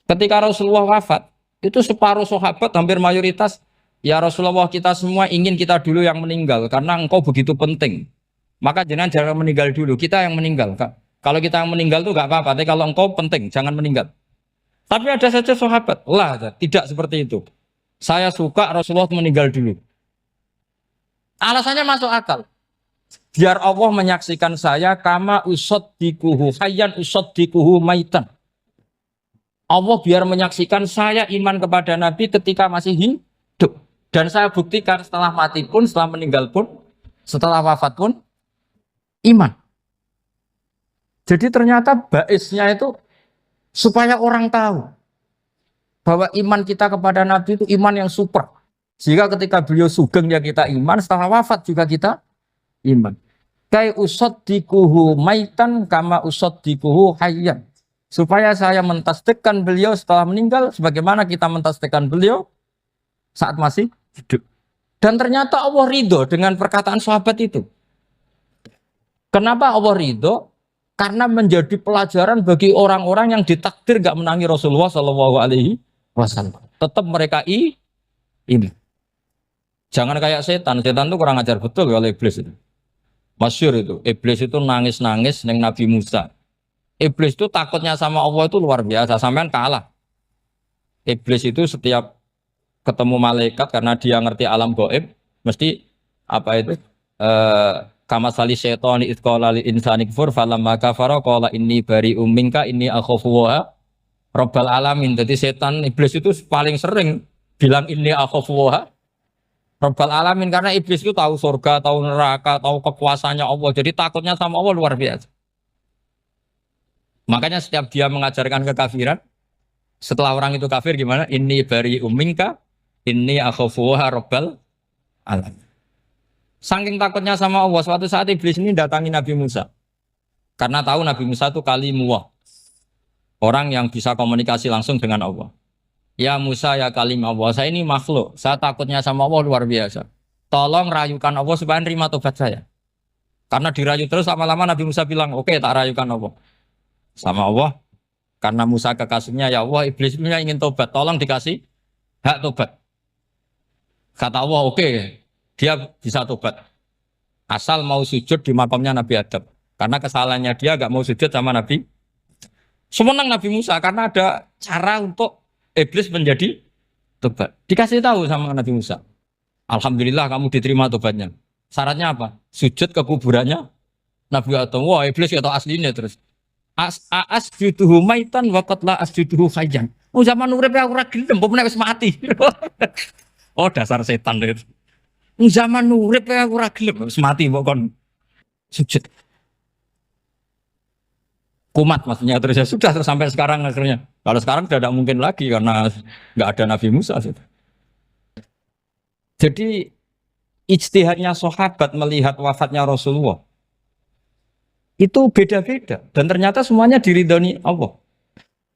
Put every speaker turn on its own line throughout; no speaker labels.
Ketika Rasulullah wafat, itu separuh sahabat hampir mayoritas, ya Rasulullah kita semua ingin kita dulu yang meninggal karena engkau begitu penting. Maka jangan jangan meninggal dulu, kita yang meninggal. Kalau kita yang meninggal tuh gak apa-apa, tapi kalau engkau penting, jangan meninggal. Tapi ada saja sahabat, lah tidak seperti itu. Saya suka Rasulullah meninggal dulu. Alasannya masuk akal. Biar Allah menyaksikan saya kama usoddikuhu hayyan usoddikuhu maitan. Allah biar menyaksikan saya iman kepada Nabi ketika masih hidup. Dan saya buktikan setelah mati pun, setelah meninggal pun, setelah wafat pun, iman. Jadi ternyata baisnya itu supaya orang tahu bahwa iman kita kepada Nabi itu iman yang super. Jika ketika beliau sugeng ya kita iman, setelah wafat juga kita iman. Kai usoddikuhu maitan kama usoddikuhu hayyan. Supaya saya mentasdikkan beliau setelah meninggal sebagaimana kita mentasdikkan beliau saat masih hidup. Dan ternyata Allah ridho dengan perkataan sahabat itu. Kenapa Allah ridho? Karena menjadi pelajaran bagi orang-orang yang ditakdir gak menangi Rasulullah SAW. Tetap mereka ini. Jangan kayak setan. Setan itu kurang ajar betul kalau iblis itu. Masyhur itu. Iblis itu nangis-nangis neng Nabi Musa. Iblis itu takutnya sama Allah itu luar biasa. Sampean kalah. Iblis itu setiap ketemu malaikat karena dia ngerti alam gaib, mesti apa itu? Kama sali syaitani id qala lil insani kfur falamma kafara qala inni bari'um minka inni akhafu wa rabbal alamin. Jadi setan iblis itu paling sering bilang inni akhafu wa rabbal alamin karena iblis itu tahu surga, tahu neraka, tahu kekuasaannya Allah. Jadi takutnya sama Allah luar biasa. Makanya setiap dia mengajarkan kekafiran, setelah orang itu kafir gimana? Inni bari'um minka inni akhafu wa rabbal alamin. Saking takutnya sama Allah, suatu saat iblis ini datangi Nabi Musa. Karena tahu Nabi Musa itu kalimullah. Orang yang bisa komunikasi langsung dengan Allah. Ya Musa ya kalim Allah, saya ini makhluk. Saya takutnya sama Allah luar biasa. Tolong rayukan Allah supaya nerima tobat saya. Karena dirayu terus lama-lama Nabi Musa bilang, oke, tak rayukan Allah. Sama Allah. Karena Musa kekasihnya, ya Allah iblis punya ingin tobat. Tolong dikasih hak tobat. Kata Allah, oke. Dia bisa tobat asal mau sujud di makamnya Nabi Adam karena kesalahannya dia gak mau sujud sama Nabi. Semenang Nabi Musa karena ada cara untuk iblis menjadi tobat. Dikasih tahu sama Nabi Musa, alhamdulillah kamu diterima tobatnya. Syaratnya apa? Sujud ke kuburannya Nabi Adam. Wah iblis ya tahu aslinya terus asjuduhu maitan wa qatla asjuduhu hayyan. Oh zaman urip aku ora gelem mbok nek wis mati. Oh dasar setan itu. Zaman urip ya aku ora gelem wis mati mbok kon sujud. Kumat maksudnya terus ya sudah terus sampai sekarang akhirnya. Kalau sekarang sudah tidak mungkin lagi karena nggak ada Nabi Musa. Jadi ijtihadnya sahabat melihat wafatnya Rasulullah itu beda-beda dan ternyata semuanya diridhoni Allah.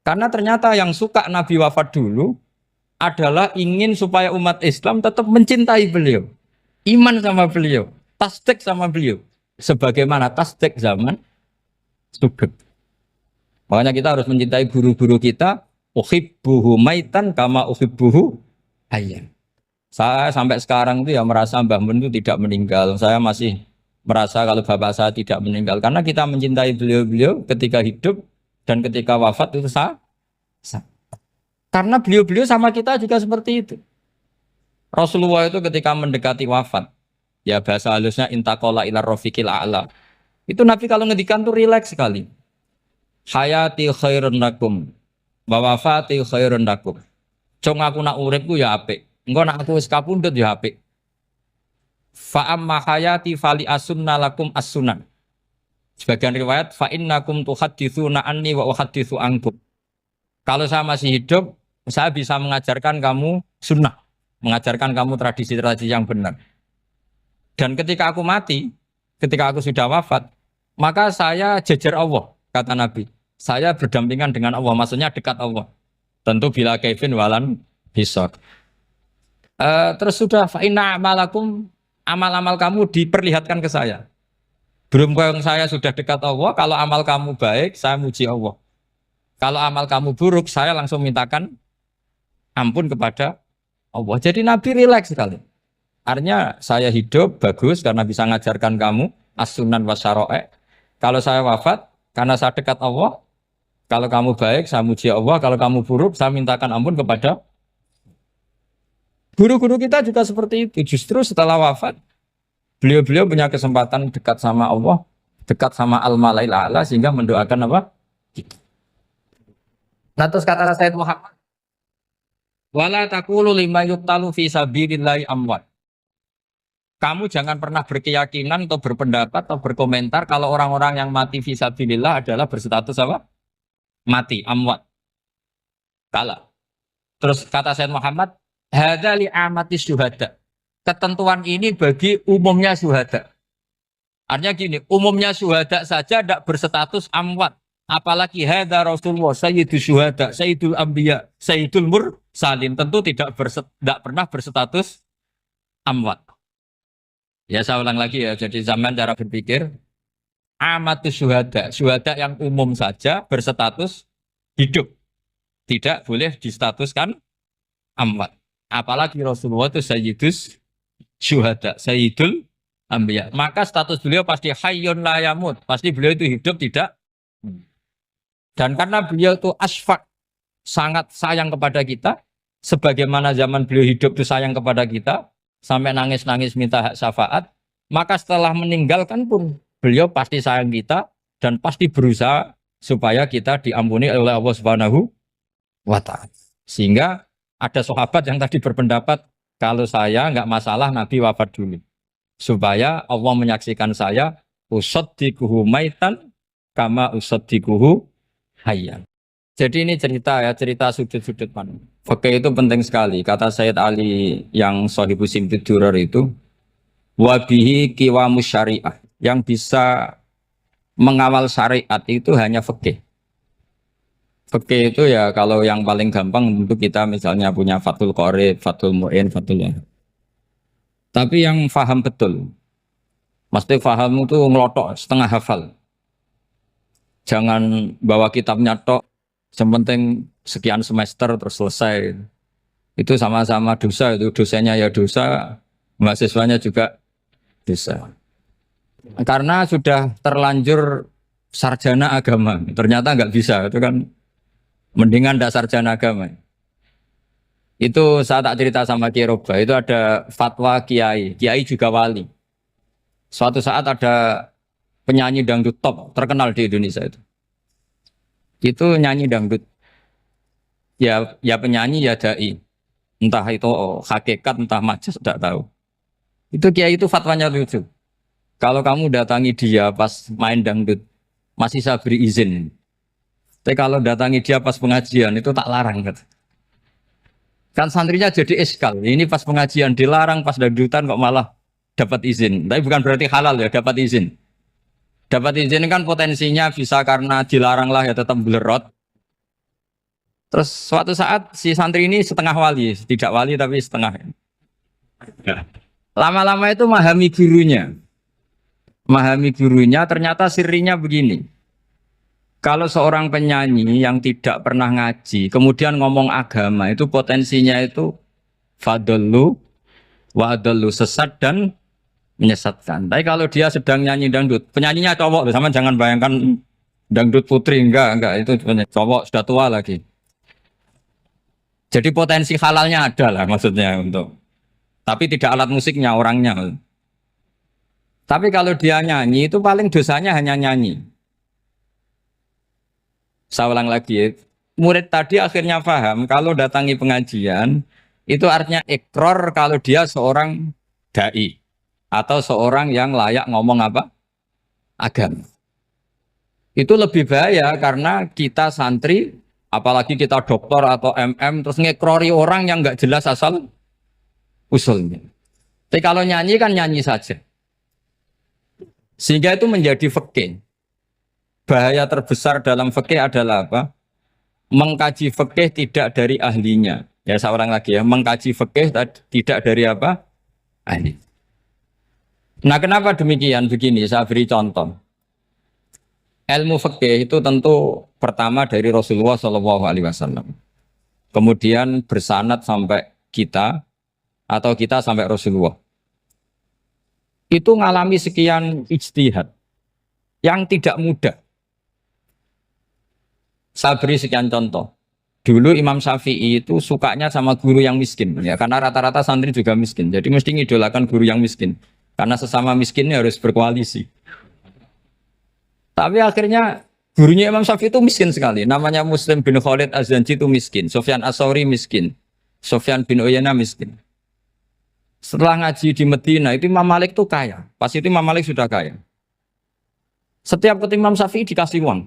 Karena ternyata yang suka Nabi wafat dulu adalah ingin supaya umat Islam tetap mencintai beliau. Iman sama beliau, tasdik sama beliau, sebagaimana tasdik zaman sugeng. Makanya kita harus mencintai guru-guru kita. Uhibbuhu maitan kama uhibbuhu hayyan. Saya sampai sekarang itu ya merasa Mbah Mun itu tidak meninggal. Saya masih merasa kalau bapak saya tidak meninggal karena kita mencintai beliau-beliau ketika hidup dan ketika wafat itu sah. Karena beliau-beliau sama kita juga seperti itu. Rasulullah itu ketika mendekati wafat, ya bahasa halusnya intaqala ila rafiqil a'la. Itu Nabi kalau ngedikan tuh rileks sekali. Hayati khairun lakum wa wafati khairun lakum. Cong aku nak uripku ya apik. Engko nak aku wis kapundhut ya apik. Fa amma hayati fali asunna lakum as-sunan. Sebagian riwayat fa innakum tuhadditsuna anni wa uhadditsu ankum. Kalau saya masih hidup, saya bisa mengajarkan kamu sunnah. Mengajarkan kamu tradisi-tradisi yang benar. Dan ketika aku mati, ketika aku sudah wafat, maka saya jejer Allah, kata Nabi. Saya berdampingan dengan Allah, maksudnya dekat Allah. Tentu bila kaifin walan hisab. Terus sudah fa'inna amalakum, amal-amal kamu diperlihatkan ke saya. Berhubung saya sudah dekat Allah, kalau amal kamu baik, saya muji Allah. Kalau amal kamu buruk, saya langsung mintakan ampun kepada Allah. Jadi Nabi rileks sekali. Artinya saya hidup bagus karena bisa ngajarkan kamu as-sunan wasyaro'e. Kalau saya wafat karena saya dekat Allah. Kalau kamu baik, saya muji Allah. Kalau kamu buruk, saya mintakan ampun kepada guru-guru kita juga seperti itu. Justru setelah wafat, beliau-beliau punya kesempatan dekat sama Allah, dekat sama Al-Malail A'la sehingga mendoakan apa? Nah terus kata Sayyid Muhammad, wala taqulu lima yuqtalu fi sabilillahi amwat. Kamu jangan pernah berkeyakinan atau berpendapat atau berkomentar kalau orang-orang yang mati fi sabilillah adalah berstatus apa? Mati, amwat. Kalah. Terus kata Sayyid Muhammad, hadza li amatis syuhada. Ketentuan ini bagi umumnya syuhada. Artinya gini, umumnya syuhada saja tidak berstatus amwat. Apalagi hadza Rasulullah, sayyidul syuhada, sayyidul anbiya, sayyidul mursalin. Tentu tidak pernah berstatus amwat. Ya saya ulang lagi ya, jadi zaman cara berpikir, amatus syuhada, syuhada yang umum saja berstatus hidup. Tidak boleh distatuskan amwat. Apalagi Rasulullah itu sayyidus syuhada, sayyidul anbiya. Maka status beliau pasti hayyun la yamut. Pasti beliau itu hidup tidak. Dan karena beliau itu asfaq, sangat sayang kepada kita, sebagaimana zaman beliau hidup itu sayang kepada kita, sampai nangis-nangis minta hak syafaat, maka setelah meninggalkan pun beliau pasti sayang kita dan pasti berusaha supaya kita diampuni oleh Allah Subhanahu wa ta'ala. Sehingga ada sahabat yang tadi berpendapat kalau saya nggak masalah Nabi wafat dulu. Supaya Allah menyaksikan saya usaddiquhu maitan kama usaddiquhu hayyan. Jadi ini cerita ya, cerita sudut-sudut pandang. Fikih itu penting sekali. Kata Sayyid Ali yang Shahibu Simtud Durar itu, wabihi qiwamus syariah. Yang bisa mengawal syariat itu hanya fikih. Fikih itu ya kalau yang paling gampang untuk kita misalnya punya Fathul Qorib, Fathul Mu'in, Fathul Wahab. Tapi yang faham betul, mesti faham itu ngelotok setengah hafal. Jangan bawa kitabnya tok, yang penting sekian semester terus selesai. Itu sama-sama dosa, itu dosanya ya dosa, mahasiswanya juga dosa. Karena sudah terlanjur sarjana agama, ternyata nggak bisa, itu kan mendingan ndak sarjana agama. Itu saya tak cerita sama Kiai Roba, itu ada fatwa kiai, kiai juga wali. Suatu saat ada penyanyi dangdut top terkenal di Indonesia itu. Itu nyanyi dangdut. Ya penyanyi ya dai. Entah itu hakikat entah majas tidak tahu. Itu kiai itu fatwanya lucu. Kalau kamu datangi dia pas main dangdut masih saya beri izin. Tapi kalau datangi dia pas pengajian itu tak larang kan. Kan santrinya jadi eskal. Ini pas pengajian dilarang, pas dangdutan kok malah dapat izin. Tapi bukan berarti halal ya, dapat izin. Dapat izin kan potensinya bisa karena dilarang lah ya tetap belerot. Terus suatu saat si santri ini setengah wali, tidak wali tapi setengah. Lama-lama itu memahami gurunya. Memahami gurunya ternyata sirinya begini. Kalau seorang penyanyi yang tidak pernah ngaji, kemudian ngomong agama, itu potensinya itu fadallu wa adallu, sesat dan menyesatkan. Tapi kalau dia sedang nyanyi dangdut, penyanyinya cowok, sama jangan bayangkan dangdut putri, enggak, itu cowok sudah tua lagi. Jadi potensi halalnya ada lah maksudnya untuk, tapi tidak alat musiknya, orangnya. Tapi kalau dia nyanyi, itu paling dosanya hanya nyanyi. Saya ulang lagi, murid tadi akhirnya paham kalau datangi pengajian itu artinya ikrar kalau dia seorang dai atau seorang yang layak ngomong apa? Agama. Itu lebih bahaya karena kita santri, apalagi kita doktor atau MM terus ngekrori orang yang nggak jelas asal usulnya. Tapi kalau nyanyi kan nyanyi saja. Sehingga itu menjadi fikih. Bahaya terbesar dalam fikih adalah apa? Mengkaji fikih tidak dari ahlinya. Ya seorang lagi ya, mengkaji fikih tidak dari apa? Ahli. Nah kenapa demikian? Begini, saya beri contoh. Ilmu fikih itu tentu pertama dari Rasulullah Shallallahu Alaihi Wasallam. Kemudian bersanad sampai kita atau kita sampai Rasulullah. Itu ngalami sekian ijtihad yang tidak mudah. Saya beri sekian contoh. Dulu Imam Syafi'i itu sukanya sama guru yang miskin, ya karena rata-rata santri juga miskin. Jadi mesti ngidolakan guru yang miskin, karena sesama miskinnya harus berkoalisi. Tapi akhirnya gurunya Imam Syafi'i itu miskin sekali. Namanya Muslim bin Khalid Az-Zanji itu miskin. Sufyan As-Tsauri miskin. Sufyan bin Uyainah miskin. Setelah ngaji di Medina itu Imam Malik itu kaya. Pas itu Imam Malik sudah kaya. Setiap ketemu Imam Syafi'i dikasih uang.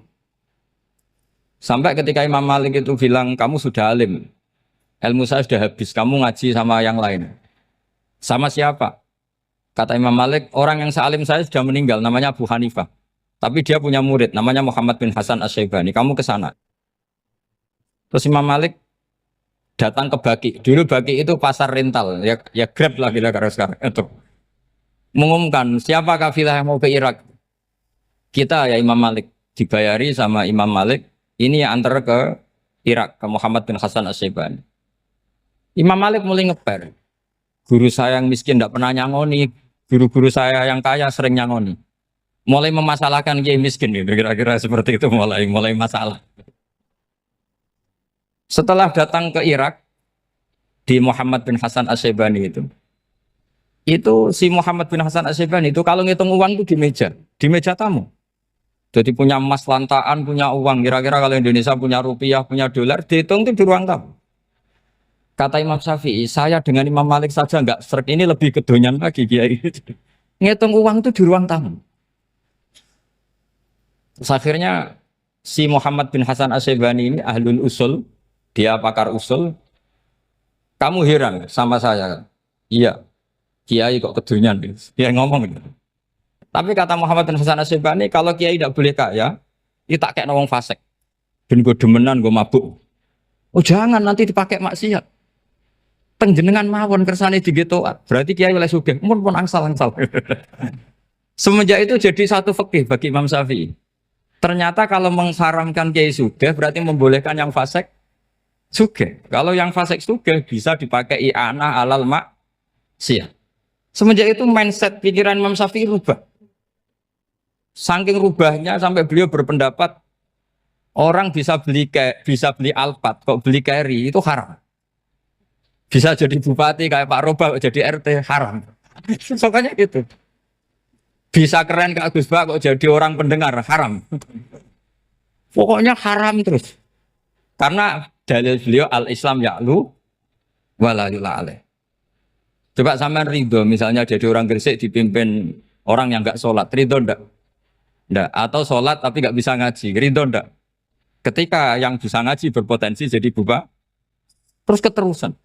Sampai ketika Imam Malik itu bilang, kamu sudah alim. Ilmu saya sudah habis. Kamu ngaji sama yang lain. Sama siapa? Kata Imam Malik, orang yang sealim saya sudah meninggal. Namanya Abu Hanifah. Tapi dia punya murid, namanya Muhammad bin Hasan Asy-Syaibani. Kamu ke sana. Terus Imam Malik datang ke Baqi. Dulu Baqi itu pasar rental, ya Grab lah kira-kira sekarang. Itu mengumumkan siapa kafilah yang mau ke Irak. Kita ya Imam Malik dibayari sama Imam Malik. Ini yang antar ke Irak ke Muhammad bin Hasan Asy-Syaibani. Imam Malik mulai ngeper. Guru saya yang miskin tidak pernah nyangoni. Guru-guru saya yang kaya sering nyangoni. Mulai memasalahkan kiai miskin gitu, kira-kira seperti itu mulai masalah. Setelah datang ke Irak di Muhammad bin Hasan Asy-Syaibani itu si Muhammad bin Hasan Asy-Syaibani itu kalau ngitung uang itu di meja tamu. Jadi punya emas lantaan, punya uang. Kira-kira kalau Indonesia punya rupiah, punya dolar, dihitung itu di ruang tamu. Kata Imam Syafi'i, saya dengan Imam Malik saja nggak seret, ini lebih kedonyan lagi kiai. Ngitung uang itu di ruang tamu. Terus akhirnya si Muhammad bin Hasan Asy-Syaibani ini ahlul usul, dia pakar usul. Kamu heran sama saya? Iya, kiai kok kedonyan. Dia ngomong gitu. Tapi kata Muhammad bin Hasan Asy-Syaibani, kalau kiai tidak boleh kaya, itu tak kayak wong fasik. Ben gue demenan, gue mabuk. Oh jangan, nanti dipakai maksiat. Penjenengan mawon kersane digetoat. Berarti kiai oleh sugih. Mun angsal-angsal. Semenjak itu jadi satu fikih bagi Imam Syafi'i. Ternyata kalau mengharamkan kiai sugih berarti membolehkan yang fasik sugih. Kalau yang fasik sugih bisa dipakai i'anah alal maksiyah. Semenjak itu mindset pikiran Imam Syafi'i rubah. Saking rubahnya sampai beliau berpendapat orang bisa beli Alphard, kok beli carry itu haram. Bisa jadi bupati kayak Pak Roba, jadi RT haram. Soalnya gitu. Bisa keren Kak Gus Bak kok jadi orang pendengar haram. Pokoknya haram terus. Karena dalil beliau al-Islam ya'lu wala yula alaih. Coba sampean ridho misalnya jadi orang Gresik dipimpin orang yang enggak sholat, ridho ndak? Ndak. Atau sholat tapi enggak bisa ngaji, ridho ndak? Ketika yang bisa ngaji berpotensi jadi buba, terus keterusan.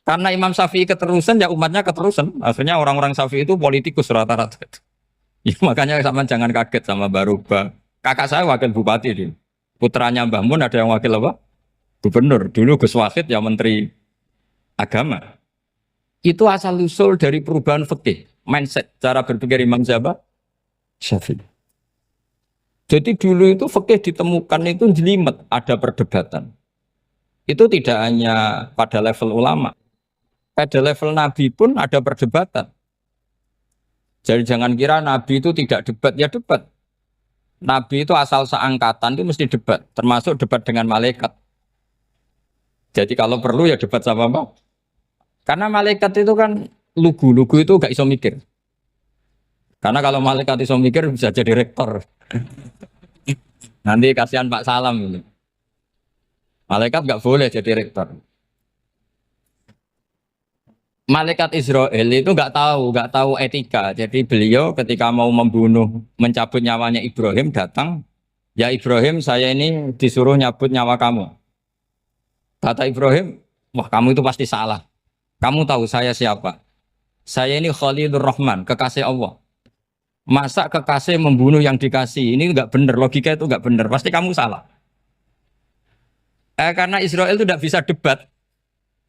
Karena Imam Syafi'i keterusan, ya umatnya keterusan. Akhirnya orang-orang Syafi'i itu politikus rata-rata. Ya, makanya sama jangan kaget sama Baruba. Kakak saya wakil bupati ini. Putranya Mbah Mun ada yang wakil apa? Gubernur. Dulu Gus Wahid ya menteri agama. Itu asal usul dari perubahan fikih, mindset, cara berpikir Imam Syafi'i. Jadi dulu itu fikih ditemukan itu jelimet, ada perdebatan. Itu tidak hanya pada level ulama. Pada level Nabi pun ada perdebatan. Jadi jangan kira Nabi itu tidak debat, ya debat. Nabi itu asal seangkatan itu mesti debat, termasuk debat dengan malaikat. Jadi kalau perlu ya debat sama apa? Karena malaikat itu kan lugu itu gak iso mikir. Karena kalau malaikat iso mikir bisa jadi rektor. Nanti kasihan Pak Salam ini. Malaikat gak boleh jadi rektor. Malaikat Israel itu nggak tahu etika. Jadi beliau ketika mau membunuh, mencabut nyawanya Ibrahim datang, ya Ibrahim saya ini disuruh nyabut nyawa kamu. Kata Ibrahim, wah kamu itu pasti salah. Kamu tahu saya siapa? Saya ini Khalilur Rahman, kekasih Allah. Masa kekasih membunuh yang dikasih? Ini nggak benar, logika itu nggak benar. Pasti kamu salah. Karena Israel itu tidak bisa debat.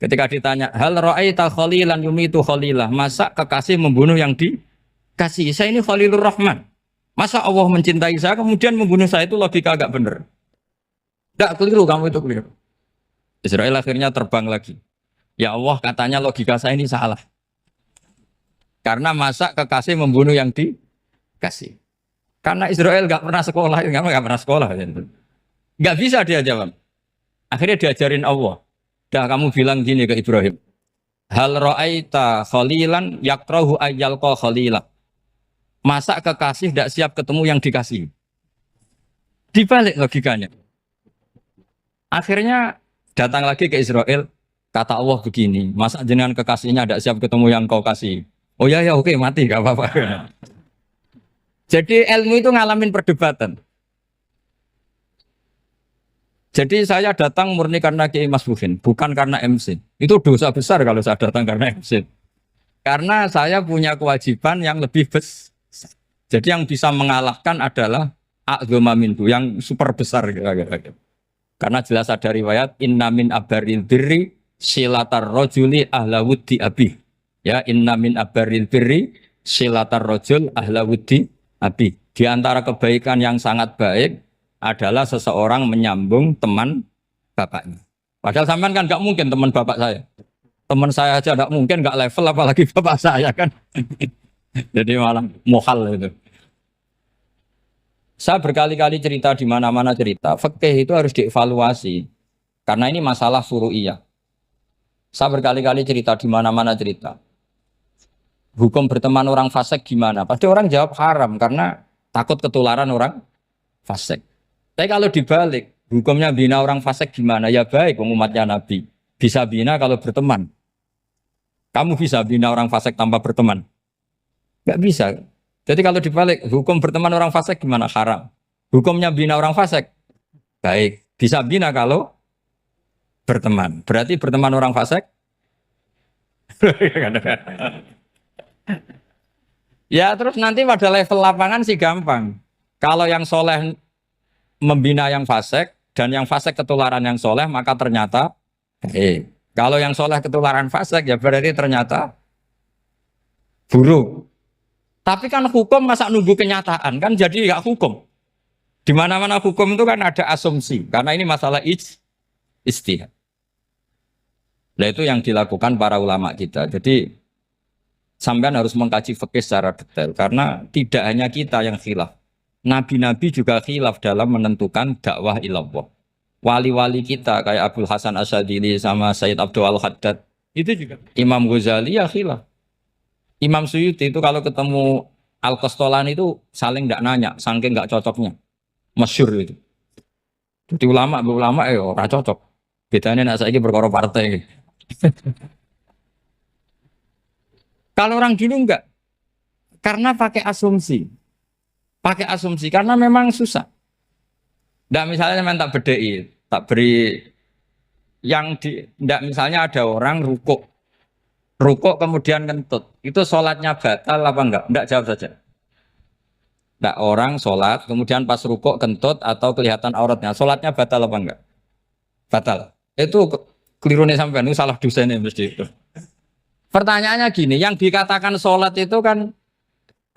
Ketika ditanya, hal ra'aita khalilan yumitu khalilah, masa kekasih membunuh yang dikasih? Saya ini Khalilur Rahman. Masa Allah mencintai saya kemudian membunuh saya, itu logika agak benar. Tidak keliru, kamu itu keliru. Israel akhirnya terbang lagi. Ya Allah, katanya logika saya ini salah. Karena masa kekasih membunuh yang dikasih. Karena Israel nggak pernah sekolah, nggak pernah sekolah. Nggak bisa dia jawab. Akhirnya diajarin Allah. Dah kamu bilang gini ke Ibrahim. Hal ra'aita khalilan yakrahu ayyalqa khalila. Masa kekasih tidak siap ketemu yang dikasih. Dibalik logikanya. Akhirnya datang lagi ke Israel. Kata Allah begini. Masa jenengan kekasihnya tidak siap ketemu yang kau kasih. Oh ya ya oke mati gak apa-apa. Jadi ilmu itu ngalamin perdebatan. Jadi saya datang murni karena Kiai Mas Buhin, bukan karena MC. Itu dosa besar kalau saya datang karena MC. Karena saya punya kewajiban yang lebih besar. Jadi yang bisa mengalahkan adalah a'dzama minhu, yang super besar. Karena jelas ada riwayat inna min abaril birri silatar rojuli ahla wuddi abi. Ya, inna min abaril birri silatar rojul ahla wuddi abi. Di antara kebaikan yang sangat baik adalah seseorang menyambung teman bapaknya. Padahal sampean kan nggak mungkin teman bapak saya. Teman saya aja nggak mungkin, nggak level apalagi bapak saya kan. Jadi malah mohal itu. Saya berkali-kali cerita di mana-mana cerita. Fikih itu harus dievaluasi. Karena ini masalah furu'iyah. Saya berkali-kali cerita di mana-mana cerita. Hukum berteman orang fasik gimana? Pasti orang jawab haram karena takut ketularan orang fasik. Tapi kalau dibalik, hukumnya bina orang fasik gimana? Ya baik, umatnya Nabi. Bisa bina kalau berteman. Kamu bisa bina orang fasik tanpa berteman? Gak bisa. Jadi kalau dibalik, hukum berteman orang fasik gimana? Haram. Hukumnya bina orang fasik? Baik. Bisa bina kalau berteman. Berarti berteman orang fasik? Ya terus nanti pada level lapangan sih gampang. Kalau yang soleh membina yang fasik dan yang fasik ketularan yang soleh, maka ternyata kalau yang soleh ketularan fasik ya berarti ternyata buruk. Tapi kan hukum masa nunggu kenyataan kan jadi nggak hukum. Di mana-mana hukum itu kan ada asumsi karena ini masalah ijtihad. Nah itu yang dilakukan para ulama kita. Jadi sampean harus mengkaji fikih secara detail karena tidak hanya kita yang khilaf. Nabi-nabi juga khilaf dalam menentukan dakwah ilallah. Wali-wali kita kayak Abdul Hasan Asyadili sama Sayyid Abdul Al-Haddad itu juga. Imam Ghazali ya khilaf. Imam Suyuti itu kalau ketemu Al-Qastolani itu saling tidak nanya, saking nggak cocoknya. Masyhur itu. Jadi ulama ora cocok. Bedanya nak saiki perkara partai. Kalau orang dulu enggak. Karena pakai asumsi. Pakai asumsi karena memang susah. Nggak misalnya memang tak bedai, tak beri yang di nggak misalnya ada orang rukuk kemudian kentut. Itu sholatnya batal apa enggak? Enggak, jawab saja. Enggak, orang sholat kemudian pas rukuk kentut atau kelihatan auratnya, sholatnya batal apa enggak? Batal. Itu keliru nih sampean, itu salah dosennya mesti itu. Pertanyaannya gini, yang dikatakan sholat itu kan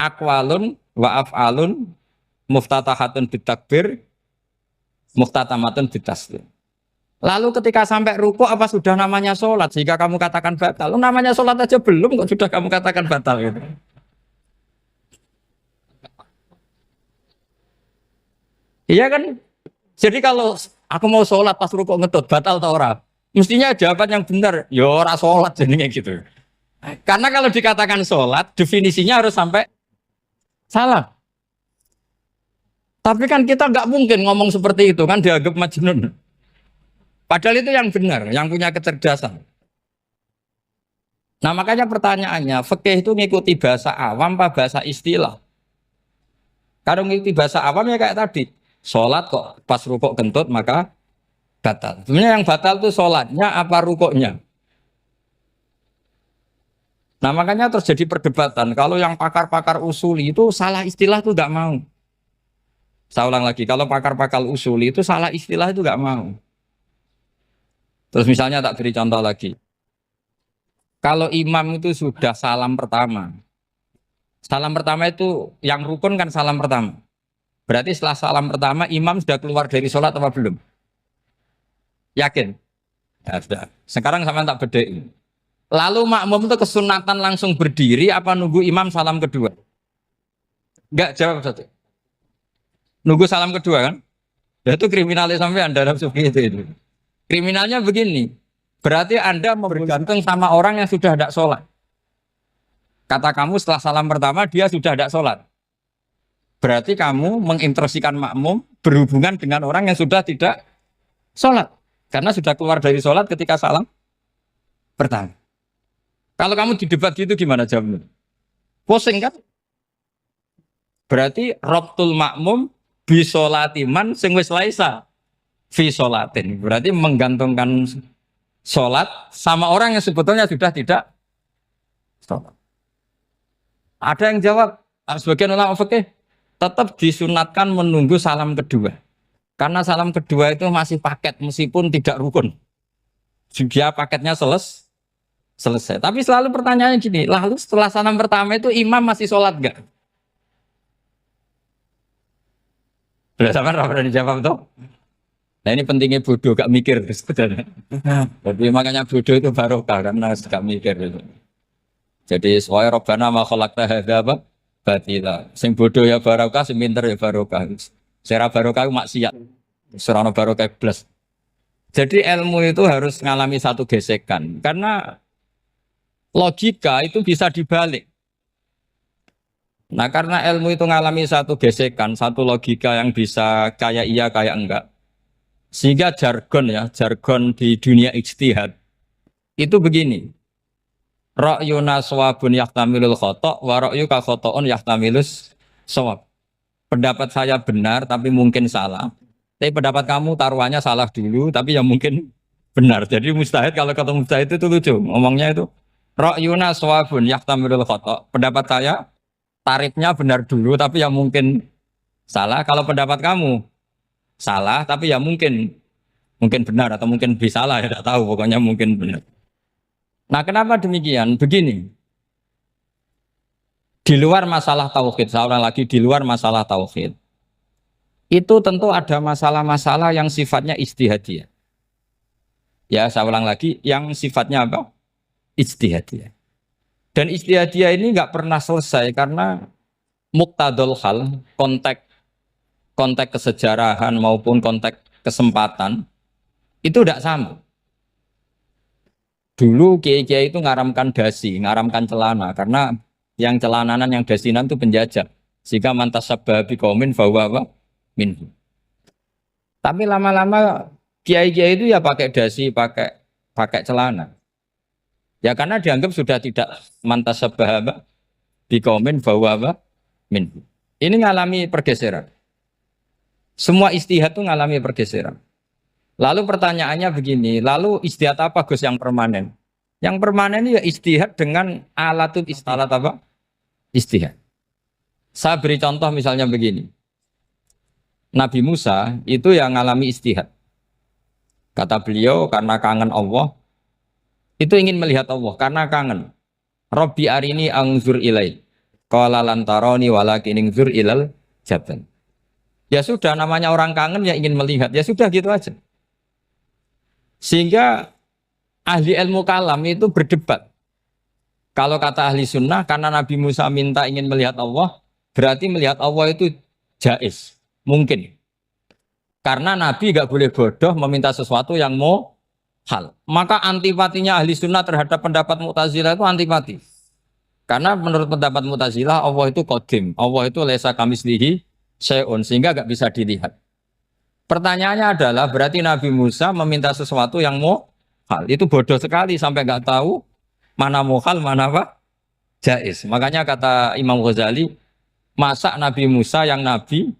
aqwalun wa af'alun muftatahatun bitakbir muftatamatun bitaslim. Lalu ketika sampai ruku apa sudah namanya sholat jika kamu katakan batal? Namanya sholat aja belum kok sudah kamu katakan batal gitu. Iya kan? Jadi kalau aku mau sholat pas ruku ngetut batal atau ora? Mestinya jawaban yang benar, ya ora sholat jadinya gitu. Karena kalau dikatakan sholat definisinya harus sampai salah. Tapi kan kita nggak mungkin ngomong seperti itu kan dianggap majnun. Padahal itu yang benar, yang punya kecerdasan. Nah makanya pertanyaannya, fikih itu ngikuti bahasa awam apa bahasa istilah? Kalau ngikuti bahasa awam ya kayak tadi, sholat kok pas rukuk kentut maka batal. Sebenarnya yang batal itu sholatnya apa rukuknya? Nah makanya terjadi perdebatan. Kalau yang pakar-pakar usuli itu salah istilah itu nggak mau. Saya ulang lagi, kalau pakar-pakar usuli itu salah istilah itu nggak mau. Terus misalnya tak beri contoh lagi. Kalau imam itu sudah salam pertama. Salam pertama itu yang rukun kan salam pertama. Berarti setelah salam pertama imam sudah keluar dari sholat apa belum? Yakin? Ya sudah. Sekarang sama tak bedain. Lalu makmum itu kesunatan langsung berdiri apa nunggu imam salam kedua? Enggak, jawab satu. Nunggu salam kedua kan? Ya itu kriminalis sampai Anda sufi itu. Kriminalnya begini. Berarti Anda bergantung sama orang yang sudah tidak sholat. Kata kamu setelah salam pertama dia sudah tidak sholat. Berarti kamu menginstruksikan makmum berhubungan dengan orang yang sudah tidak sholat. Karena sudah keluar dari sholat ketika salam pertama. Kalau kamu di debat gitu gimana jawabnya? Pusing kan? Berarti robtul makmum bisolatiman sing wis laisa fi sholatin. Berarti menggantungkan sholat sama orang yang sebetulnya sudah tidak sholat. Ada yang jawab, sebagian ulama fikih tetap disunatkan menunggu salam kedua. Karena salam kedua itu masih paket meskipun tidak rukun. Dia paketnya selesai. Tapi selalu pertanyaannya gini, lalu setelah salam pertama itu imam masih sholat gak? Sudah sama pernah dijawab tuh? Nah ini pentingnya bodoh, gak mikir sebenarnya. Jadi makanya bodoh itu barokah karena gak mikir. Jadi soalnya Rabbana ma khalaqta hadza apa? Batila. Sing bodoh ya barokah, sing pinter ya barokah. Sera barokah maksiat. Serana barokah plus. Jadi ilmu itu harus mengalami satu gesekan karena logika itu bisa dibalik. Nah karena ilmu itu mengalami satu gesekan, satu logika yang bisa kayak iya kayak enggak. Sehingga jargon di dunia ijtihad itu begini. Ra'yuna shawabun yahtamilul khata' wa ra'yuka khata'un yahtamilus shawab. Pendapat saya benar tapi mungkin salah. Tapi pendapat kamu taruhannya salah dulu tapi yang mungkin benar. Jadi mustahid kalau kata mustahid itu lucu. Ngomongnya itu ra'yuna shawabun yahtamilul khata'. Pendapat saya tarifnya benar dulu tapi yang mungkin salah. Kalau pendapat kamu salah tapi ya mungkin benar atau mungkin bisa salah ya tidak tahu pokoknya mungkin benar. Nah kenapa demikian? Begini, di luar masalah tauhid, saya ulang lagi di luar masalah tauhid, itu tentu ada masalah-masalah yang sifatnya ijtihadiyah. Ya saya ulang lagi, yang sifatnya apa? Ijtihadiyah. Dan ijtihadiyah ini nggak pernah selesai karena muqtadul hal, konteks kesejarahan maupun konteks kesempatan itu tidak sama. Dulu kiai-kiai itu ngaramkan dasi, ngaramkan celana karena yang celananan yang dasinan itu penjajah. Sehingga mantas sabah biqaumin bahwa apa? Minhu. Tapi lama-lama kiai-kiai itu ya pakai dasi, pakai celana. Ya karena dianggap sudah tidak mantas sabah apa? Biqaumin bahwa apa? Minhu. Ini ngalami pergeseran. Semua istihad itu ngalami pergeseran. Lalu pertanyaannya begini, lalu istihad apa Gus yang permanen? Yang permanen ya istihad dengan alatut istihad apa? Istihad. Saya beri contoh misalnya begini. Nabi Musa itu yang ngalami istihad. Kata beliau karena kangen Allah, itu ingin melihat Allah karena kangen. Rabbi arini angzur ilai. Qala lan tarani walakin ingzur ilal jabal. Ya sudah namanya orang kangen ya ingin melihat. Ya sudah gitu aja. Sehingga ahli ilmu kalam itu berdebat. Kalau kata ahli sunnah, karena Nabi Musa minta ingin melihat Allah, berarti melihat Allah itu jaiz, mungkin. Karena Nabi gak boleh bodoh meminta sesuatu yang mau hal. Maka antipatinya ahli sunnah terhadap pendapat Mu'tazilah itu antipati. Karena menurut pendapat Mu'tazilah, Allah itu qadim, Allah itu laisa kamislihi syai'un, sehingga gak bisa dilihat. Pertanyaannya adalah berarti Nabi Musa meminta sesuatu yang mau hal. Itu bodoh sekali sampai nggak tahu mana mau hal, mana apa? Jaiz. Makanya kata Imam Ghazali, masa Nabi Musa yang Nabi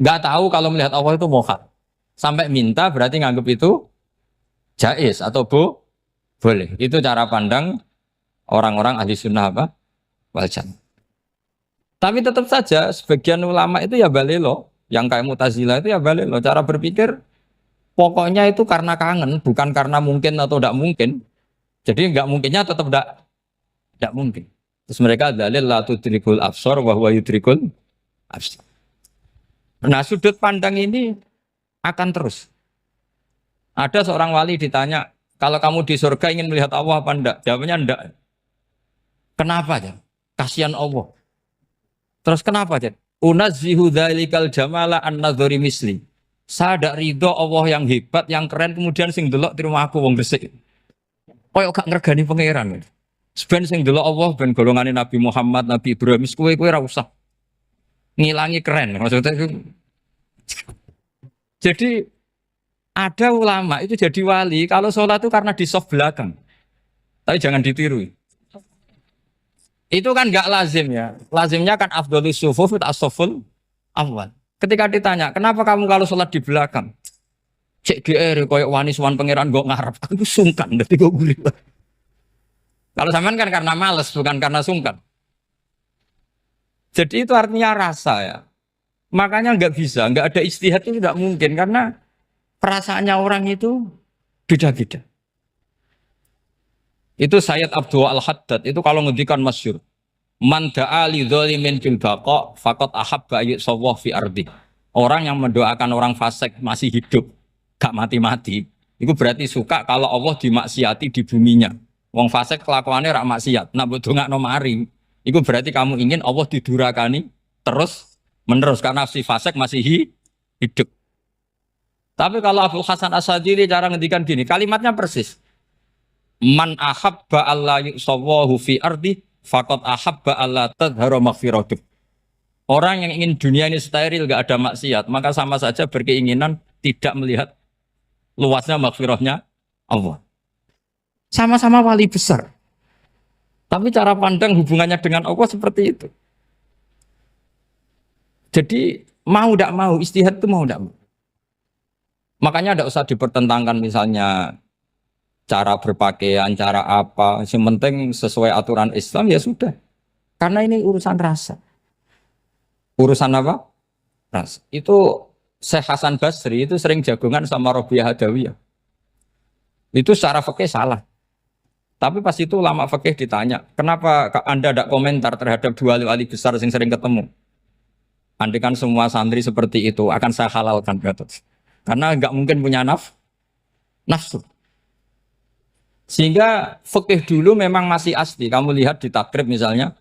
nggak tahu kalau melihat Allah itu mau hal. Sampai minta berarti nganggap itu jaiz atau boleh. Itu cara pandang orang-orang ahli sunnah apa? Wal jannah. Tapi tetap saja sebagian ulama itu ya balelo. Yang kayak Mu'tazilah itu ya balik loh cara berpikir pokoknya itu karena kangen bukan karena mungkin atau tidak mungkin. Jadi nggak mungkinnya tetap tidak mungkin. Terus mereka dalil la tudrikul absar wa huwa yudrikul absar. Nah sudut pandang ini akan terus Ada seorang wali ditanya, kalau kamu di surga ingin melihat Allah apa enggak? Jawabannya enggak. Kenapa aja? Kasihan Allah. Terus kenapa aja? Unazzihu dzalikal jamala an nadzari misli. Saya tidak ridho Allah yang hebat, yang keren, kemudian sing delok di rumah aku wong resik. Koyok gak ngergani pangeran. Sebenarnya sing delok Allah ben golongane Nabi Muhammad, Nabi Ibrahim, kowe ra usah ngilangi keren. Maksudnya itu. Jadi ada ulama itu jadi wali kalau sholat itu karena di soft belakang. Tapi jangan ditiru. Itu kan nggak lazim ya. Lazimnya kan afdhalus sufuf as-saful awal. Ketika ditanya, kenapa kamu kalau sholat di belakang? Cek DR koyok wani suwan pangeran gak ngarep. Aku sungkan dadi kok gurit. Kalau sampean kan karena males bukan karena sungkan. Jadi itu artinya rasa ya. Makanya nggak bisa, nggak ada ijtihad itu tidak mungkin karena perasaannya orang itu beda-beda. Itu Sayyid Abdul Al-Haddad itu kalau ngendikan masyhur. Man da'a li dzalimin bil baqa faqad ahabba yusawwah fi ardi. Orang yang mendoakan orang fasik masih hidup, gak mati-mati, itu berarti suka kalau Allah dimaksiati di buminya. Wong fasik kelakuannya rak maksiat, nak mbok dongakno mari. Itu berarti kamu ingin Allah didurakani terus menerus karena si fasik masih hidup. Tapi kalau Abu Hasan As-Sadili cara ngendikan gini, kalimatnya persis. Man ahabba alla yusawwahu fi ardi faqad ahabba alla tadhara maghfiratuh. Orang yang ingin dunia ini steril gak ada maksiat, maka sama saja berkeinginan tidak melihat luasnya maghfirahnya Allah. Sama-sama wali besar. Tapi cara pandang hubungannya dengan Allah seperti itu. Jadi mau tidak mau, istihad itu mau tidak mau. Makanya tidak usah dipertentangkan misalnya cara berpakaian, cara apa. Yang penting sesuai aturan Islam ya sudah. Karena ini urusan rasa. Urusan apa? Rasa. Itu Syekh Hasan Basri itu sering jagongan sama Robiah Hadawiyah. Itu secara fikih salah. Tapi pas itu ulama fikih ditanya, kenapa Anda tidak komentar terhadap dua wali besar yang sering ketemu? Andai kan semua santri seperti itu akan saya halalkan, Gatot. Karena nggak mungkin punya nafsu. Sehingga fikih dulu memang masih asli. Kamu lihat di takrib misalnya,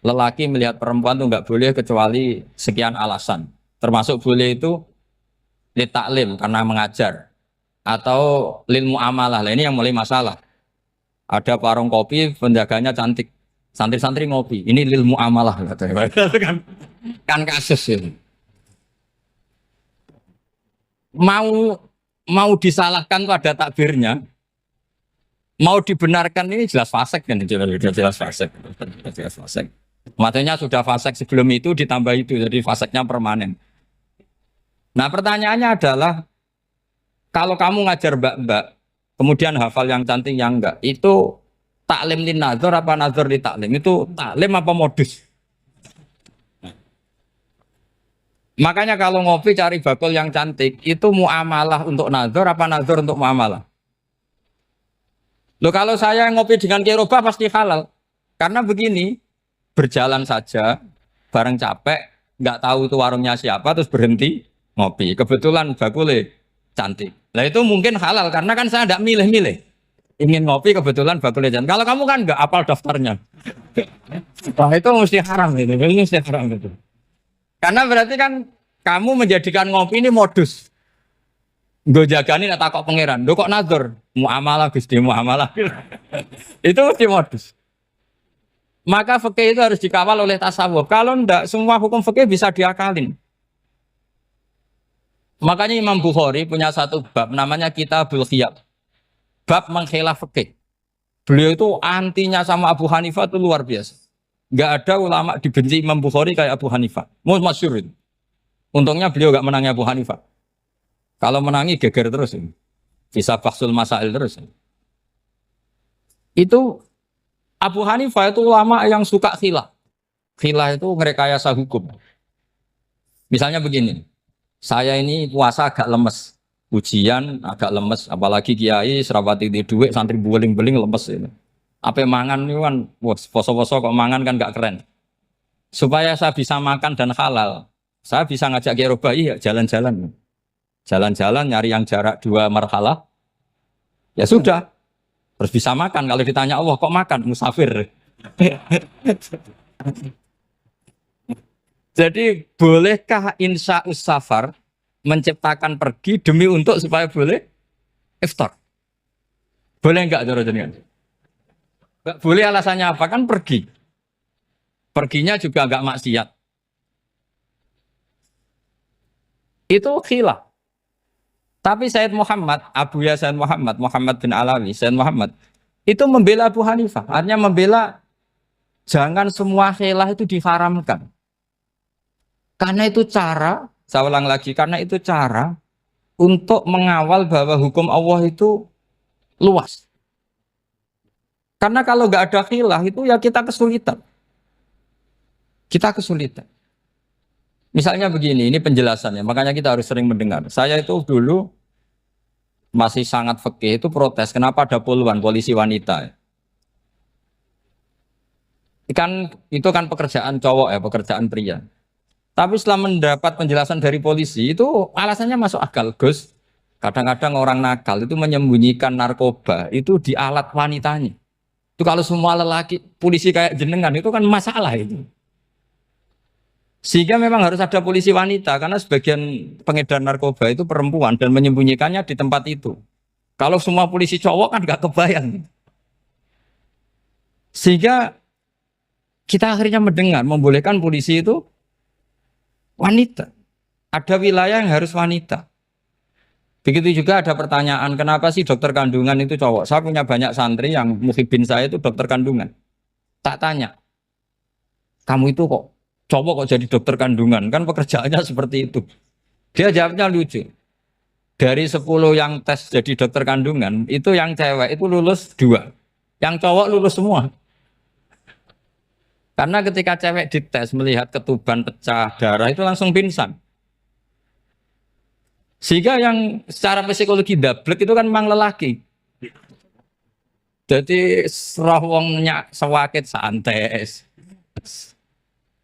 lelaki melihat perempuan itu nggak boleh kecuali sekian alasan. Termasuk boleh itu li taklim karena mengajar atau lil muamalah. Ini yang mulai masalah. Ada warung kopi, penjaganya cantik. Santri-santri ngopi. Ini lil muamalah katanya. kan kasus ini. Mau disalahkan tuh ada takbirnya. Mau dibenarkan ini jelas fasik kan, jelas fasik. Jelas fasik. Maksudnya sudah fasik sebelum itu ditambah itu, jadi fasiknya permanen. Nah pertanyaannya adalah, kalau kamu ngajar mbak-mbak, kemudian hafal yang cantik yang enggak, itu taklim lin nazar apa nazar li taklim? Itu taklim apa modus? Makanya kalau ngopi cari bakul yang cantik, itu muamalah untuk nazar apa nazar untuk muamalah? Loh kalau saya ngopi dengan kirobah pasti halal. Karena begini, berjalan saja, bareng capek, nggak tahu itu warungnya siapa, terus berhenti ngopi. Kebetulan bakulnya cantik. Nah itu mungkin halal, karena kan saya nggak milih-milih. Ingin ngopi kebetulan bakulnya cantik. Kalau kamu kan nggak apal daftarnya. Wah itu mesti haram itu, mesti haram itu. Karena berarti kan kamu menjadikan ngopi ini modus. Gue jagani nak takok pangeran. Lo kok nazar? Muamalah Gusti, muamalah. Itu mesti modus. Maka fikih itu harus dikawal oleh tasawuf. Kalau ndak, semua hukum fikih bisa diakalin. Makanya Imam Bukhari punya satu bab namanya Kitabul Khiyab. Bab mengkhilaf fikih. Beliau itu antinya sama Abu Hanifah itu luar biasa. Nggak ada ulama dibenci Imam Bukhari kayak Abu Hanifah. Masyhur itu. Untungnya beliau nggak menangi Abu Hanifah. Kalau menangi geger terus. Bisa bahsul masail terus. Itu Abu Hanifah itu ulama yang suka khilaf. Khilaf itu merekayasa hukum. Misalnya begini. Saya ini puasa agak lemes. Ujian agak lemes. Apalagi kiai serapati di duit santri beling-beling lemes ini. Apa mangan itu kan, poso-poso kok mangan kan gak keren. Supaya saya bisa makan dan halal, saya bisa ngajak kiai robai ya jalan-jalan. Jalan-jalan nyari yang jarak 2 marhalah, Ya sudah, terus bisa makan. Kalau ditanya Allah kok makan musafir. Jadi bolehkah insya safar menciptakan pergi demi untuk supaya boleh iftar? Boleh enggak cara jenengan? Enggak boleh, alasannya apa? Kan pergi. Perginya juga enggak maksiat. Itu khilaf. Tapi Said Muhammad, Abu Ya Said Muhammad, Muhammad bin Alawi, Said Muhammad itu membela Abu Hanifah. Artinya membela jangan semua khilaf itu diharamkan. Karena itu cara, saya ulang lagi, karena itu cara untuk mengawal bahwa hukum Allah itu luas. Karena kalau nggak ada khilaf itu ya kita kesulitan. Kita kesulitan. Misalnya begini, ini penjelasannya, makanya kita harus sering mendengar. Saya itu dulu masih sangat fikih itu protes, kenapa ada puluhan polisi wanita? Itu kan pekerjaan cowok ya, pekerjaan pria. Tapi setelah mendapat penjelasan dari polisi itu alasannya masuk akal, Gus. Kadang-kadang orang nakal itu menyembunyikan narkoba itu di alat wanitanya. Itu kalau semua lelaki polisi kayak jenengan itu kan masalah itu. Sehingga memang harus ada polisi wanita karena sebagian pengedar narkoba itu perempuan dan menyembunyikannya di tempat itu. Kalau semua polisi cowok kan nggak kebayang. Sehingga kita akhirnya mendengar membolehkan polisi itu wanita. Ada wilayah yang harus wanita. Begitu juga ada pertanyaan, kenapa sih dokter kandungan itu cowok? Saya punya banyak santri yang muhibin saya itu dokter kandungan. Tak tanya, kamu itu kok cowok kok jadi dokter kandungan? Kan pekerjaannya seperti itu. Dia jawabnya lucu. Dari 10 yang tes jadi dokter kandungan, itu yang cewek itu lulus 2. Yang cowok lulus semua. Karena ketika cewek dites melihat ketuban pecah darah itu langsung pingsan. Sehingga yang secara psikologi dablek itu kan memang lelaki. Jadi serawongnya sewakit santai.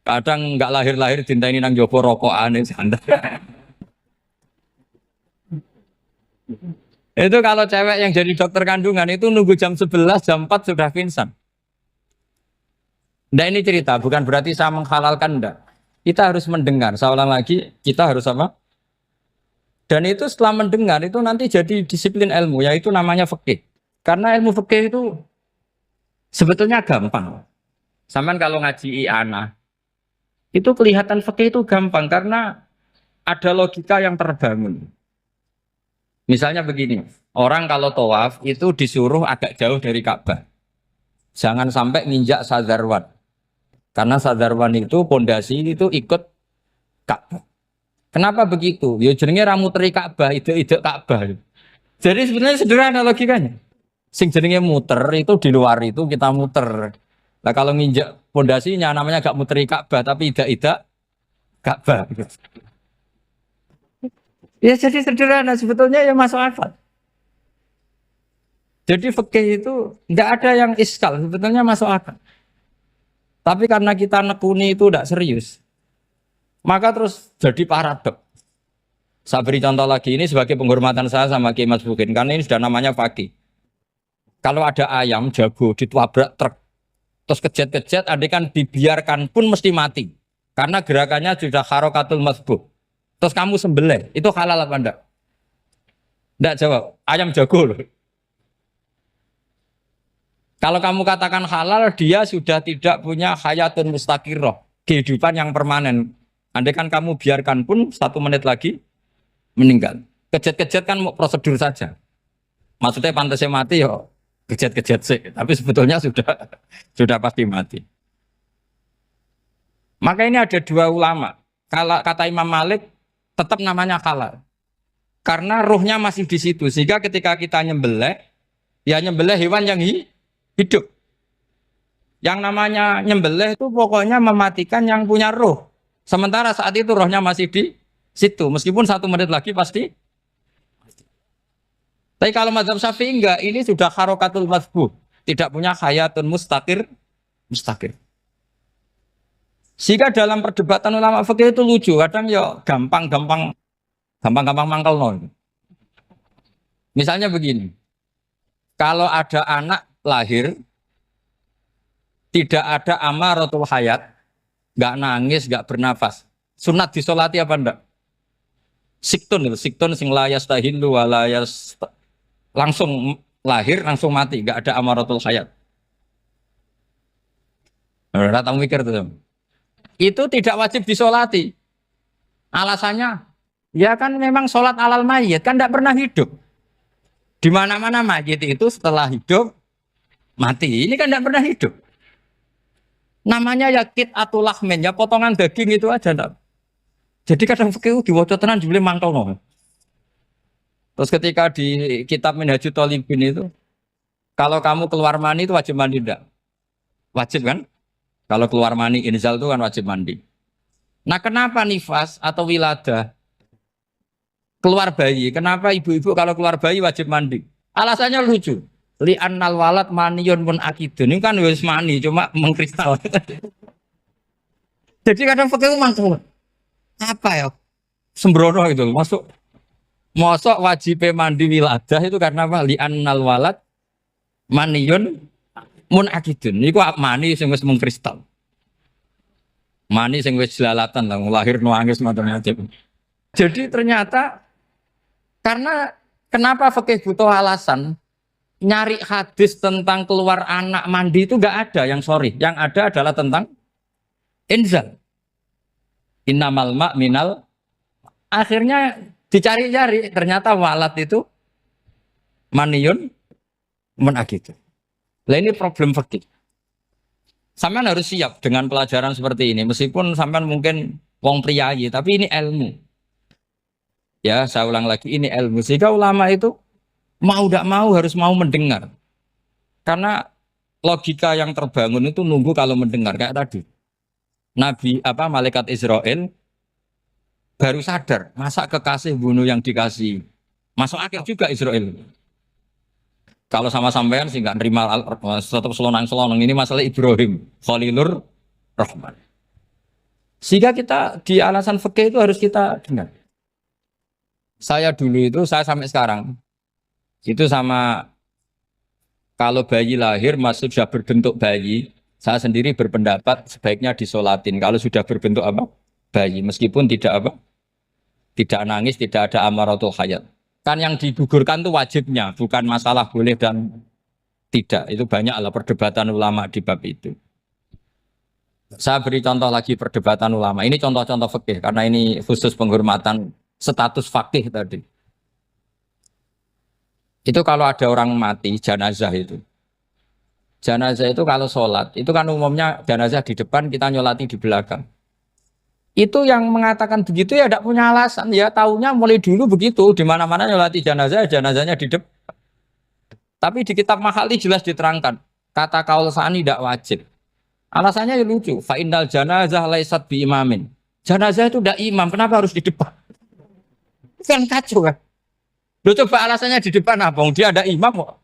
Kadang nggak lahir-lahir cinta ini nang jopo rokokan santai. Itu kalau cewek yang jadi dokter kandungan itu nunggu jam 11, jam 4 sudah pingsan. Nah ini cerita, bukan berarti saya menghalalkan, enggak. Kita harus mendengar, saya ulang lagi, kita harus apa? Dan itu setelah mendengar, itu nanti jadi disiplin ilmu, yaitu namanya fikih. Karena ilmu fikih itu sebetulnya gampang. Sampai kalau ngaji i'anah, itu kelihatan fikih itu gampang, karena ada logika yang terbangun. Misalnya begini, orang kalau tawaf itu disuruh agak jauh dari Ka'bah. Jangan sampai nginjak sadarwan. Karena sadarwan itu pondasi itu ikut Ka'bah. Kenapa begitu? Ya jenenge ra muteri Ka'bah, ide-ide Ka'bah. Jadi sebenarnya sederhana logikanya. Sing jenenge muter itu di luar itu kita muter. Nah kalau nginjak pondasinya namanya gak muteri Ka'bah tapi ide-ide Ka'bah. Ya jadi sederhana sebetulnya ya masuk akal. Jadi fikih itu nggak ada yang iskal, sebetulnya masuk akal. Tapi karena kita nekuni itu tidak serius, maka terus jadi paradok. Saya beri contoh lagi, ini sebagai penghormatan saya sama Kiai Mas Bukin, karena ini sudah namanya fakih. Kalau ada ayam jago ditabrak truk, terus kejet-kejet, andai kan dibiarkan pun mesti mati. Karena gerakannya sudah harokatul masbuh. Terus kamu sembelih, itu halal apa enggak? Enggak jawab, ayam jago loh. Kalau kamu katakan halal, dia sudah tidak punya hayatun mustaqirroh, kehidupan yang permanen. Andai kan kamu biarkan pun 1 menit lagi meninggal. Kejet-kejet kan prosedur saja. Maksudnya pantasnya mati ya kejet-kejet sih, tapi sebetulnya sudah pasti mati. Maka ini ada 2 ulama. Kalau kata Imam Malik tetap namanya halal. Karena ruhnya masih di situ. Sehingga ketika kita nyembelih, ya nyembelih hewan yang hidup. Yang namanya nyembelih itu pokoknya mematikan yang punya roh. Sementara saat itu rohnya masih di situ. Meskipun 1 menit lagi pasti. Tapi kalau mazhab Syafi'i enggak, ini sudah harokatul masbuh. Tidak punya hayatun mustaqir. Sehingga dalam perdebatan ulama fikih itu lucu. Kadang ya gampang-gampang mangkel no. Misalnya begini. Kalau ada anak lahir, tidak ada amaratul hayat, nggak nangis, nggak bernafas. Sunat disolati apa enggak? Siktun itu, siktun sing layas tahilu walayas langsung lahir langsung mati, nggak ada amaratul hayat. Nah, tahu mikir tuh. Itu tidak wajib disolati. Alasannya, ya kan memang sholat alal mayit kan tidak pernah hidup. Di mana-mana mayit itu setelah hidup mati. Ini kan tidak pernah hidup. Namanya ya kit atau lahmen, ya potongan daging itu aja. Enggak. Jadi kadang fikih diwaca tenan jebule mangkelno. Terus ketika di kitab Minhajul Thalibin itu, kalau kamu keluar mani itu wajib mandi enggak? Wajib kan? Kalau keluar mani inzal itu kan wajib mandi. Nah, kenapa nifas atau wiladah keluar bayi? Kenapa ibu-ibu kalau keluar bayi wajib mandi? Alasannya lucu. Li annal walad maniyun mun akidun. Ini kan wis mani cuma mengkristal. Jadi kadang fikih mangkel. Apa ya? Sembrono gitu. Masuk wajib mandi wiladah itu karena apa? Li annal walad maniyun mun akidun. Iku mani sing wis mengkristal. Mani sing wis jelalatan lah lahir nuangis macam-macam. Jadi ternyata karena kenapa fikih butuh alasan nyari hadis tentang keluar anak mandi itu nggak ada yang sorry. Yang ada adalah tentang inzal. Innamal ma' minal. Akhirnya dicari-cari ternyata walad itu maniyun menakit. Lah ini problem fikih. Sampean harus siap dengan pelajaran seperti ini meskipun sampean mungkin wong priayi tapi ini ilmu. Ya, saya ulang lagi ini ilmu. Sehingga ulama itu mau tidak mau harus mau mendengar. Karena logika yang terbangun itu nunggu kalau mendengar kayak tadi. Nabi malaikat Israel baru sadar, masa kekasih bunuh yang dikasih. Masuk akal juga Israel. Kalau sama sampean sih nggak nerima tetap selonang-selonang ini masalah Ibrahim, Khalilur Rahman. Sehingga kita di alasan fikih itu harus kita dengar. Saya dulu itu, saya sampai sekarang itu sama kalau bayi lahir masih sudah berbentuk bayi, saya sendiri berpendapat sebaiknya disolatin. Kalau sudah berbentuk bayi, meskipun tidak nangis, tidak ada amaratul hayat. Kan yang digugurkan itu wajibnya, bukan masalah boleh dan tidak. Itu banyaklah perdebatan ulama di bab itu. Saya beri contoh lagi perdebatan ulama. Ini contoh-contoh fikih karena ini khusus penghormatan status fakih tadi. Itu kalau ada orang mati jenazah itu. Jenazah itu kalau sholat, itu kan umumnya jenazah di depan, kita nyolati di belakang. Itu yang mengatakan begitu ya tidak punya alasan, ya taunya mulai dulu begitu, di mana-mana nyolati jenazah, jenazahnya di depan. Tapi di kitab Mahali jelas diterangkan, kata kaul sani tidak wajib. Alasannya ya lucu, fa innal janazah laisat bi imamin. Jenazah itu tidak imam, kenapa harus di depan? Kan kacau kan? Loh coba alasannya di depan apa? Dia ada imam kok.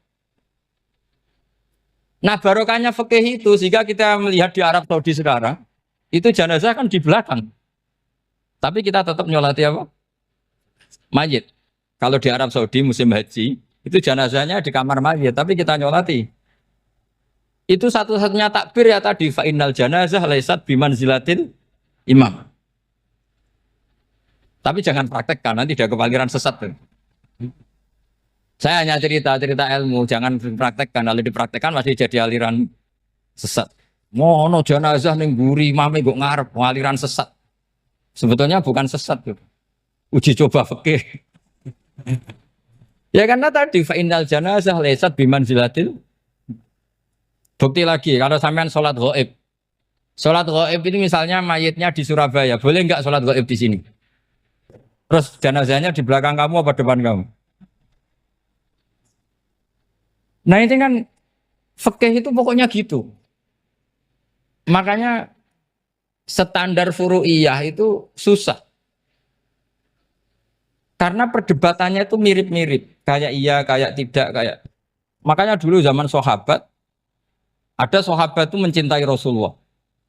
Nah barokahnya fikih itu sehingga kita melihat di Arab Saudi sekarang itu jenazah kan di belakang. Tapi kita tetap nyolati apa? Mayit. Kalau di Arab Saudi musim haji itu jenazahnya di kamar mayit, tapi kita nyolati. Itu satu-satunya takbir ya tadi fa innal janazah laisat bimanzilatil imam. Tapi jangan praktekkan nanti tidak kepaliran sesat. Saya hanya cerita ilmu, jangan dipraktekkan. Kalau dipraktekkan masih jadi aliran sesat. Mono jenazah ning mburi mame kok ngarep aliran sesat. Sebetulnya bukan sesat tuh. Uji coba fikih. Ya karena tadi fa innal janazah laisat bimanzilatil. Bukti lagi kalau sampean sholat ghaib. Sholat ghaib ini misalnya mayitnya di Surabaya, boleh enggak sholat ghaib di sini? Terus jenazahnya di belakang kamu apa depan kamu? Nah ini kan fikih itu pokoknya gitu. Makanya standar furu'iyah itu susah. Karena perdebatannya itu mirip-mirip. Kayak iya, kayak tidak, kayak. Makanya dulu zaman sahabat, ada sahabat itu mencintai Rasulullah.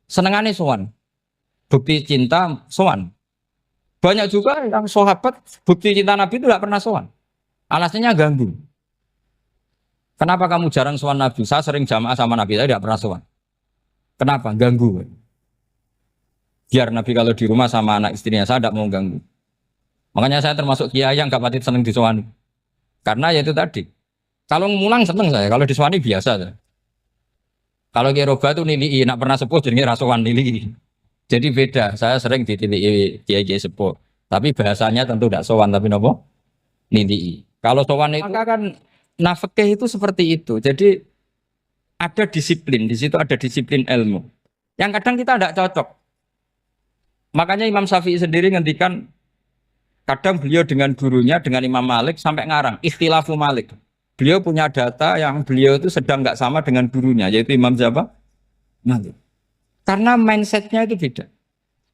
Senengannya sowan. Bukti cinta sowan. Banyak juga yang sahabat bukti cinta Nabi itu tidak pernah sowan. Alasannya ganggu. Kenapa kamu jarang sowan Nabi? Saya sering jamaah sama Nabi, saya tidak pernah sowan. Kenapa? Ganggu. Biar Nabi kalau di rumah sama anak istrinya, saya tidak mau ganggu. Makanya saya termasuk kiai yang gak pati seneng disowani. Karena ya itu tadi. Kalau ngulang seneng saya, kalau disowani biasa saya. Kalau kiai roba itu nilai, nak pernah sepuh jadi rasuan nilai. Jadi beda, saya sering ditilii kiai-kiai sepuh. Tapi bahasanya tentu tidak sowan, tapi nopo nilai. Kalau sowan itu maka kan nafkah itu seperti itu. Jadi ada disiplin, di situ ada disiplin ilmu. Yang kadang kita tidak cocok. Makanya Imam Syafi'i sendiri ngendikan kadang beliau dengan gurunya, dengan Imam Malik sampai ngarang, ikhtilafu Malik. Beliau punya data yang beliau itu sedang nggak sama dengan gurunya, yaitu Imam siapa? Malik. Karena mindsetnya itu beda.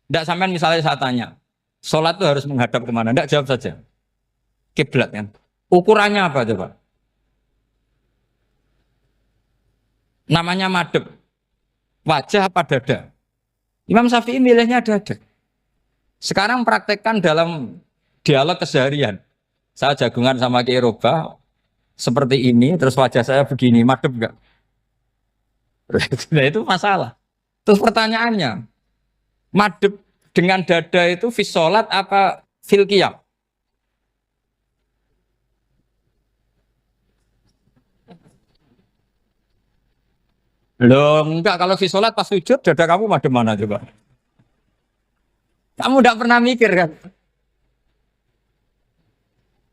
Tidak sampai misalnya saya tanya, sholat itu harus menghadap kemana? Tidak, jawab saja. Kiblat kan. Ukurannya apa coba? Namanya madhep. Wajah apa dada? Imam Syafi'i milihnya dada. Sekarang praktekkan dalam dialog keseharian. Saya jagungan sama Kiai Roba seperti ini, terus wajah saya begini, madhep enggak? Nah itu masalah. Terus pertanyaannya, madhep dengan dada itu fis sholat apa fil qiyam? Loh enggak, kalau fis sholat pas sujud dada kamu madhep mana coba? Kamu enggak pernah mikir kan?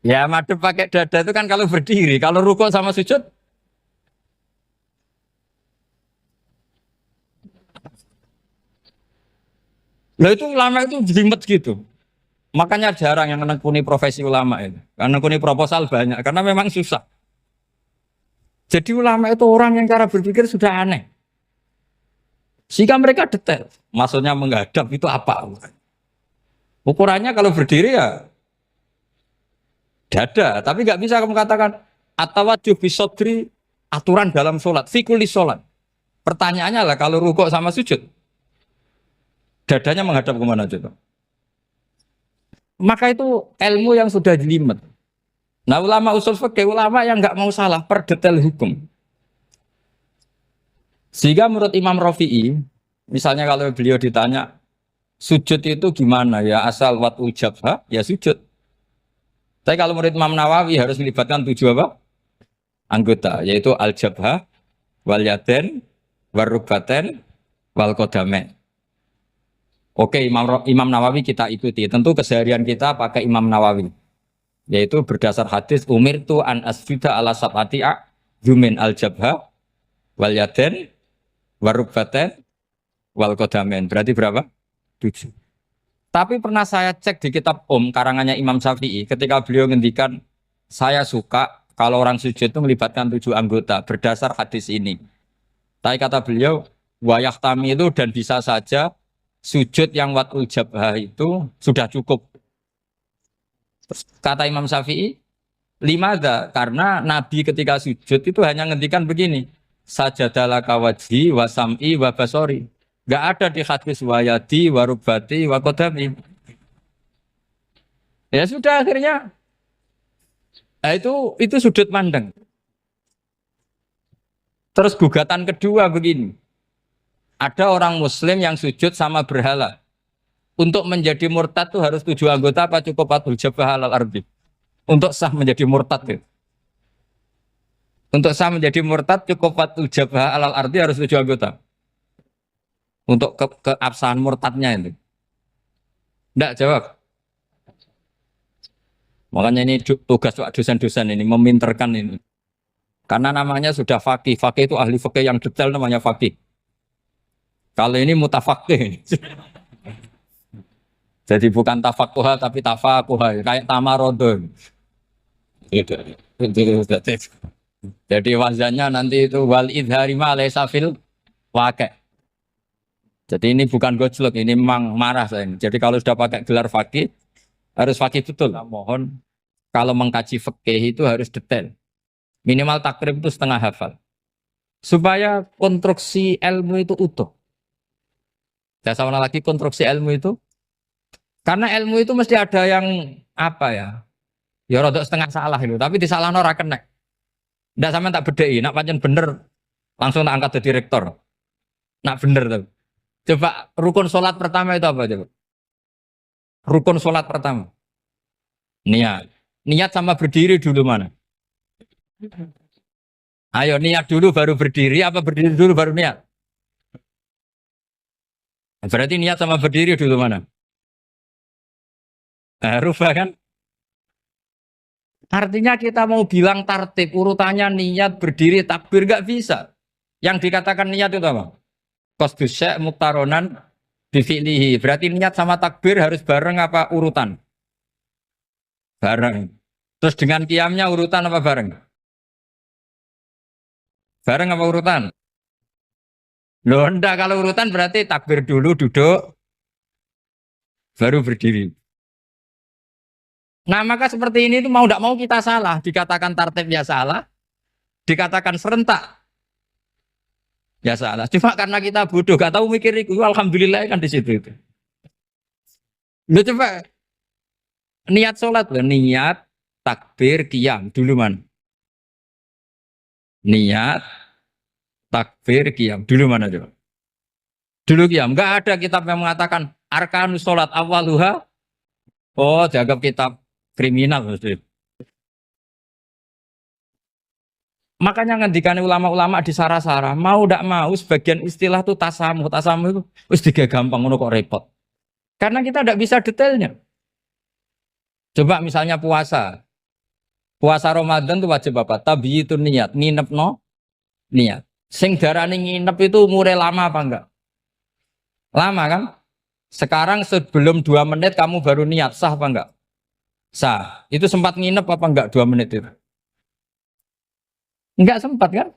Ya madhep pakai dada itu kan kalau berdiri, kalau rukuk sama sujud. Loh itu ulama itu jelimet gitu. Makanya jarang yang menekuni profesi ulama ini. Karena menekuni proposal banyak, karena memang susah. Jadi ulama itu orang yang cara berpikir sudah aneh. Sehingga mereka detail. Maksudnya menghadap itu apa? Ukurannya kalau berdiri ya dada. Tapi nggak bisa kamu katakan atawajjuh bisodri aturan dalam sholat. Fikuli sholat. Pertanyaannya lah kalau rukuk sama sujud. Dadanya menghadap kemana coba? Maka itu ilmu yang sudah jelimet. Nah ulama usul fikih, ulama yang nggak mau salah per detail hukum. Sehingga menurut Imam Rafi'i, misalnya kalau beliau ditanya, sujud itu gimana ya asal wat ujabha, ya sujud. Tapi kalau menurut Imam Nawawi harus melibatkan 7 apa? Anggota, yaitu al-jabha, wal yaden, warubaten, wal kodame. Oke, Imam Nawawi kita ikuti. Tentu keseharian kita pakai Imam Nawawi. Yaitu berdasar hadis umir tu an asjuda ala sab'ati yumin al-jabha, wal yaden, warubaten, wal kodamen. Berarti berapa? 7. Tapi pernah saya cek di kitab karangannya Imam Syafi'i ketika beliau ngendikan saya suka kalau orang sujud itu melibatkan 7 anggota berdasar hadis ini. Tapi kata beliau wayah tami itu dan bisa saja sujud yang watul jabhah itu sudah cukup. Kata Imam Syafi'i, limada karena Nabi ketika sujud itu hanya ngendikan begini, sajadalaka wajhi wasam'i wabasori. Gak ada di hadis wayadi, warubati, wakodami. Ya sudah akhirnya. Nah, itu sudut pandang. Terus gugatan kedua begini. Ada orang Muslim yang sujud sama berhala. Untuk menjadi murtad itu harus 7 anggota apa cukup atul jabah halal arbi. Untuk sah menjadi murtad itu. Untuk sah menjadi murtad cukup atul jabah halal arbi harus 7 anggota. Untuk keabsahan murtadnya itu. Tidak jawab. Makanya ini tugas dosen-dosen ini meminterkan ini. Karena namanya sudah faqih. Faqih itu ahli faqih yang detail namanya faqih. Kalau ini mutafaqih. Jadi bukan tafakuha tapi tafakuha. Kayak tamarodon. Jadi wazannya nanti itu wal idhari ma laysa fil waqi'. Jadi ini bukan gojlok, ini memang marah saya. Jadi kalau sudah pakai gelar fakih, harus fakih betul. Nah, mohon kalau mengkaji fikih itu harus detail. Minimal takrib itu setengah hafal. Supaya konstruksi ilmu itu utuh. Saya sama lagi konstruksi ilmu itu. Karena ilmu itu mesti ada yang apa ya? Ya rodok setengah salah itu, tapi disalahno ora kena. Ndak sampean tak bedheki, nak pancen bener langsung tak angkat jadi rektor. Nak bener tuh. Coba rukun sholat pertama itu apa coba? Rukun sholat pertama. Niat. Niat sama berdiri dulu mana? Ayo niat dulu baru berdiri apa berdiri dulu baru niat? Berarti niat sama berdiri dulu mana? Rubah kan? Artinya kita mau bilang tartib urutannya niat berdiri takbir gak bisa. Yang dikatakan niat itu apa? Qasdus syai' muktaronan bifi'lihi. Berarti niat sama takbir harus bareng apa urutan? Bareng. Terus dengan qiyamnya urutan apa bareng? Bareng apa urutan? Loh enggak, kalau urutan berarti takbir dulu duduk baru berdiri. Nah maka seperti ini tuh mau tidak mau kita salah. Dikatakan tartib ya salah. Dikatakan serentak ya salah. Cuma karena kita bodoh gak tahu mikir itu. Alhamdulillah kan di situ itu. Lu coba niat sholat loh. Niat takbir qiyam dulu man. Niat takbir qiyam dulu mana coba? Dulu qiyam. Enggak ada kitab yang mengatakan arkanus sholat awaluha. Oh, dianggap kitab kriminal maksudnya. Makanya ngendikane ulama-ulama di Sarah-Sarah, mau tidak mau sebagian istilah itu tasamuh. Tasamuh itu wis digawe gampang ngono kok repot. Karena kita tidak bisa detailnya. Coba misalnya puasa. Puasa Ramadan itu wajib apa? Tabiyyitun niat, nginep no niat. Sing darani nginep itu umure lama apa enggak? Lama kan? Sekarang sebelum 2 menit kamu baru niat, sah apa enggak? Sah. Itu sempat nginep apa enggak 2 menit itu? Enggak sempat kan?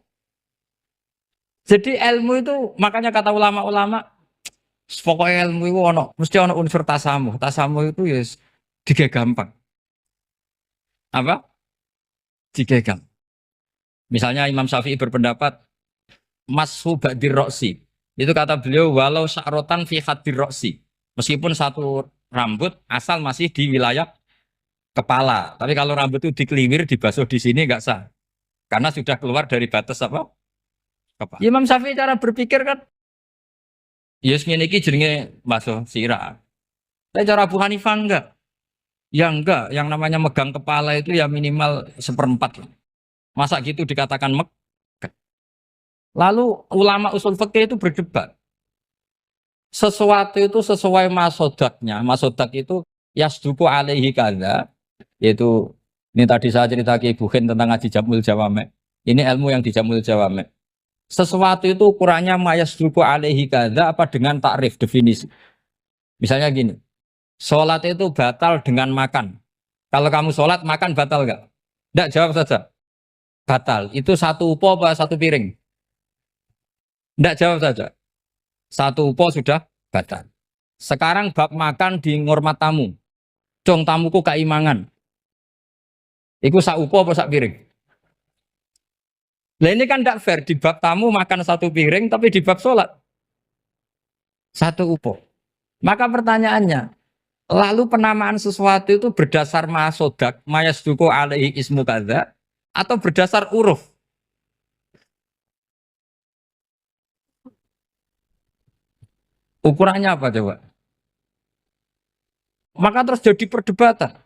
Jadi ilmu itu makanya kata ulama-ulama pokoknya ilmu itu mesti ono unsur tasamuh. Tasamuh itu ya tiga gampang. Apa? Tiga gampang. Misalnya Imam Syafi'i berpendapat mashu ba'dir roksi. Itu kata beliau walau sya'rotan fi hadir roksi. Meskipun satu rambut asal masih di wilayah kepala. Tapi kalau rambut itu dikeliwir, dibasuh di sini enggak sah. Karena sudah keluar dari batas apa? Kepala. Imam Syafi'i cara berpikir kan yes ngene iki jenenge basuh sirah. Tapi cara Abu Hanifah enggak. Ya enggak, yang namanya megang kepala itu ya minimal 1/4 lah. Masa gitu dikatakan meg? Lalu ulama usul fikih itu berdebat. Sesuatu itu sesuai masodaknya. Masodak itu yasduku alaihi kada. Yaitu ini tadi saya cerita ke Ibu Khen tentang ngaji Jamul Jawame. Ini ilmu yang di Jamul Jawame. Sesuatu itu ukurannya mayasduku alaihi kada apa dengan takrif definisi. Misalnya gini. Sholat itu batal dengan makan. Kalau kamu sholat, makan batal nggak? Nggak, jawab saja. Batal. Itu satu upo apa satu piring? Nggak, jawab saja. Satu upo sudah batal. Sekarang bab makan di ngormat tamu. Cong tamuku keimangan. Iku sak upo apa sak piring? Nah ini kan tidak fair. Di bab tamu makan satu piring, tapi di bab sholat satu upo. Maka pertanyaannya, lalu penamaan sesuatu itu berdasar masodak, mayasduku alaihi ismu kadza, atau berdasar uruf? Ukurannya apa coba? Maka terus jadi perdebatan.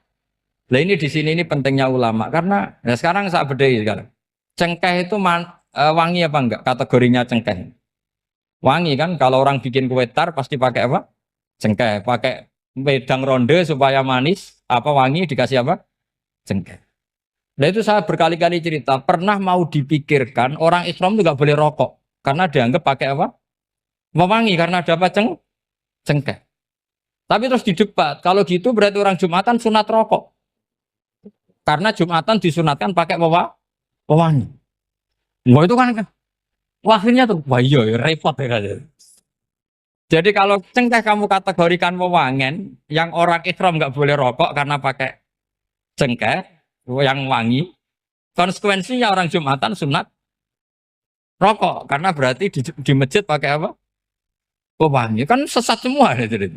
Nah ini di sini ini pentingnya ulama karena nah sekarang saya bedai sekarang. Cengkeh itu wangi apa enggak? Kategorinya cengkeh. Wangi kan? Kalau orang bikin kue tar pasti pakai apa? Cengkeh. Pakai wedang ronde supaya manis. Apa wangi dikasih apa? Cengkeh. Nah itu saya berkali-kali cerita. Pernah mau dipikirkan orang Islam itu nggak boleh rokok karena dianggap pakai apa? Mewangi karena ada apa? Cengkeh. Tapi terus didebat. Kalau gitu berarti orang Jumatan sunat rokok. Karena Jumatan disunatkan pakai pewangi. Wah itu kan akhirnya tuh, wah iya ya, repot ya kan. Jadi kalau cengkeh kamu kategorikan pewangen, yang orang Islam nggak boleh rokok karena pakai cengkeh yang wangi. Konsekuensinya orang Jumatan sunat rokok karena berarti di masjid pakai apa? Pewangi. Kan sesat semua ya, jadi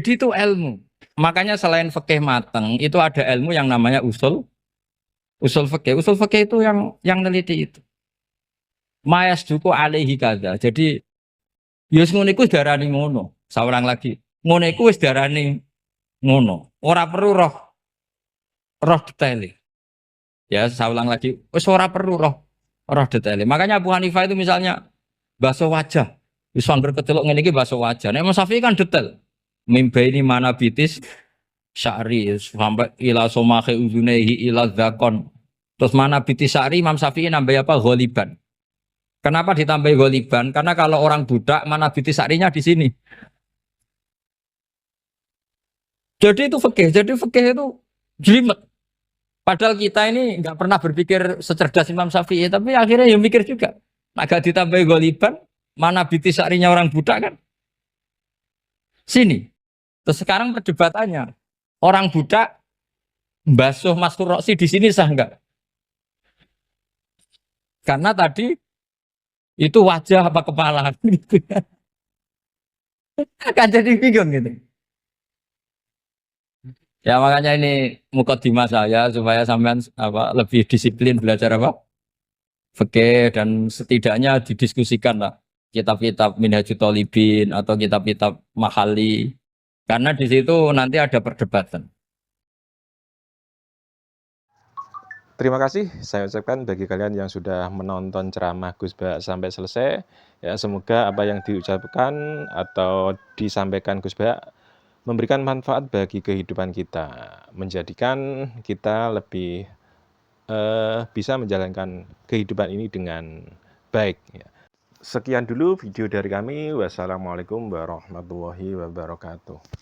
itu ilmu. Makanya selain fikih mateng itu ada ilmu yang namanya usul Usul fikih. Usul fikih itu yang neliti itu. Mayas duku alaihi kada. Jadi yus ngono iku wis darani ngono. Saurang lagi. Ngono iku wis darani ngono. Ora perlu roh detail. Ya, saya ulang lagi. Wis ora perlu roh detail. Makanya Abu Hanifah itu misalnya basuh wajah. Wis angger kecelok ngene iki basuh wajah. Nek Imam Syafi'i kan detail. Mimba ini mana bitis syari sampai ila somahe uzunehi ila zakon. Terus mana bitis syari Imam Syafi'i nambah apa? Ghaliban. Kenapa ditambah ghaliban? Karena kalau orang budak mana bitis syarinya di sini. Jadi itu fikih. Jadi fikih itu jelimet. Padahal kita ini nggak pernah berpikir secerdas Imam Syafi'i, tapi akhirnya ya mikir juga. Agak ditambah ghaliban, mana bitis syarinya orang budak kan? Sini. Terus sekarang perdebatannya, orang budak basuh Mastur Roksi di sini sah enggak? Karena tadi itu wajah apa kepala gitu. Kan jadi bingung gitu. Ya makanya ini mukadimah saya supaya sampean apa lebih disiplin belajar apa? Fikih dan setidaknya didiskusikan lah kitab-kitab Minhajul Thalibin atau kitab-kitab Mahali. Karena di situ nanti ada perdebatan.
Terima kasih saya ucapkan bagi kalian yang sudah menonton ceramah Gus Ba sampai selesai. Ya, semoga apa yang diucapkan atau disampaikan Gus Ba memberikan manfaat bagi kehidupan kita, menjadikan kita lebih bisa menjalankan kehidupan ini dengan baik. Ya. Sekian dulu video dari kami. Wassalamualaikum warahmatullahi wabarakatuh.